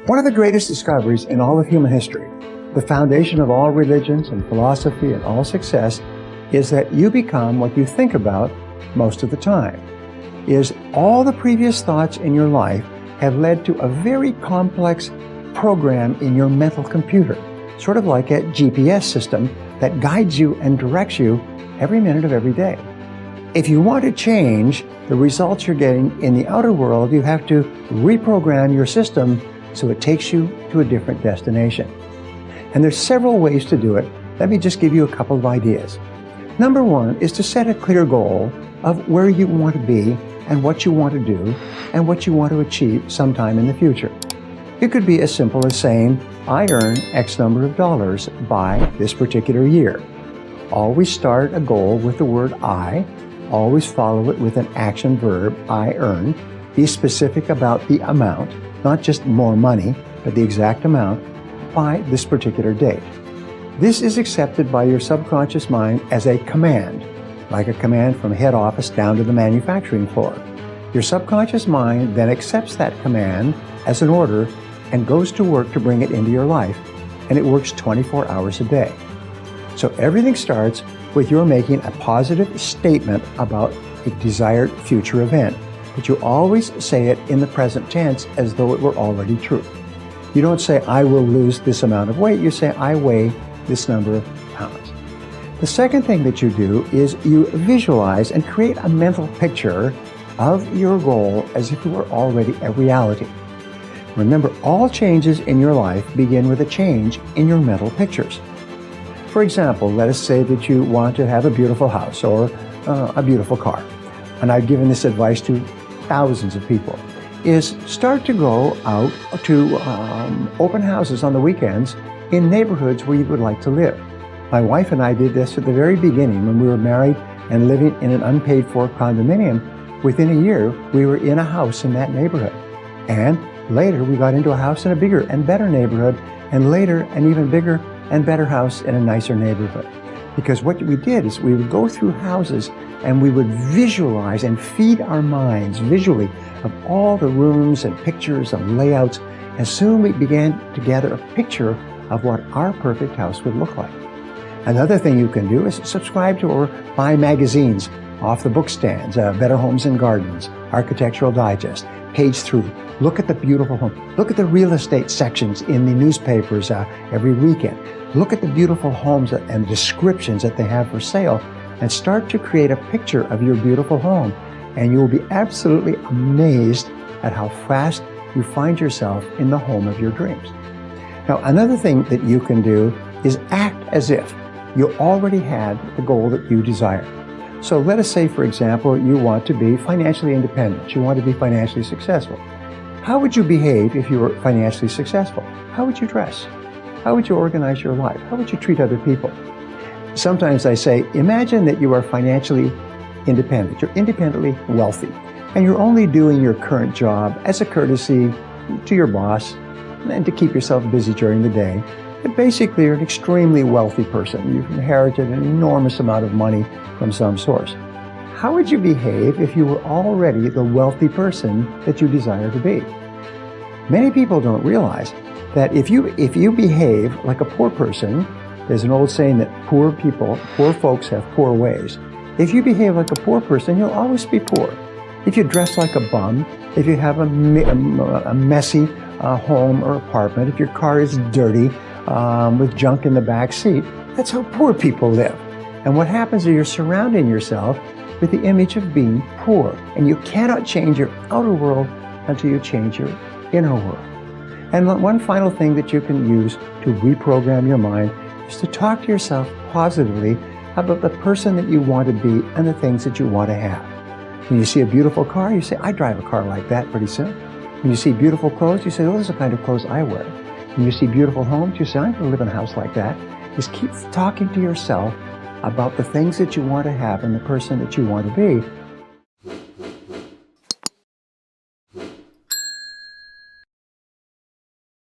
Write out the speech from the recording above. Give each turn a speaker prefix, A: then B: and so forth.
A: One of the greatest discoveries in all of human history, the foundation of all religions and philosophy and all success, is that you become what you think about most of the time. Is all the previous thoughts in your life have led to a very complex program in your mental computer, sort of like a GPS system that guides you and directs you every minute of every day. If you want to change the results you're getting in the outer world, you have to reprogram your system so it takes you to a different destination. And there's several ways to do it. Let me just give you a couple of ideas. Number one is to set a clear goal of where you want to be and what you want to do and what you want to achieve sometime in the future. It could be as simple as saying, I earn X number of dollars by this particular year. Always start a goal with the word I. Always follow it with an action verb, I earn. Be specific about the amount, not just more money, but the exact amount by this particular date. This is accepted by your subconscious mind as a command, like a command from head office down to the manufacturing floor. Your subconscious mind then accepts that command as an order and goes to work to bring it into your life, and it works 24 hours a day. So everything starts with your making a positive statement about a desired future event, but you always say it in the present tense as though it were already true. You don't say, I will lose this amount of weight. You say, I weigh this number of pounds. The second thing that you do is you visualize and create a mental picture of your goal as if it were already a reality. Remember, all changes in your life begin with a change in your mental pictures. For example, let us say that you want to have a beautiful house or a beautiful car. And I've given this advice to thousands of people, is start to go out to open houses on the weekends in neighborhoods where you would like to live. My wife and I did this at the very beginning when we were married and living in an unpaid-for condominium. Within a year, we were in a house in that neighborhood. And later, we got into a house in a bigger and better neighborhood, and later, an even bigger and better house in a nicer neighborhood. Because what we did is we would go through houses and we would visualize and feed our minds visually of all the rooms and pictures and layouts, and soon we began to gather a picture of what our perfect house would look like. Another thing you can do is subscribe to or buy magazines off the book stands, Better Homes and Gardens, Architectural Digest, Page 3. Look at the beautiful home. Look at the real estate sections in the newspapers every weekend. Look at the beautiful homes and descriptions that they have for sale, and start to create a picture of your beautiful home. And you will be absolutely amazed at how fast you find yourself in the home of your dreams. Now, another thing that you can do is act as if you already had the goal that you desire. So let us say, for example, you want to be financially independent. You want to be financially successful. How would you behave if you were financially successful? How would you dress? How would you organize your life? How would you treat other people? Sometimes I say, imagine that you are financially independent. You're independently wealthy, and you're only doing your current job as a courtesy to your boss and to keep yourself busy during the day. But basically, you're an extremely wealthy person. You've inherited an enormous amount of money from some source. How would you behave if you were already the wealthy person that you desire to be? Many people don't realize that if you behave like a poor person, there's an old saying that poor folks have poor ways. If you behave like a poor person, you'll always be poor. If you dress like a bum, if you have a messy home or apartment, if your car is dirty with junk in the back seat, that's how poor people live. And what happens is you're surrounding yourself with the image of being poor. And you cannot change your outer world until you change your inner world. And one final thing that you can use to reprogram your mind is to talk to yourself positively about the person that you want to be and the things that you want to have. When you see a beautiful car, you say, I drive a car like that pretty soon. When you see beautiful clothes, you say, oh, those are the kind of clothes I wear. When you see beautiful homes, you say, I'm going to live in a house like that. Just keep talking to yourself about the things that you want to have and the person that you want to be,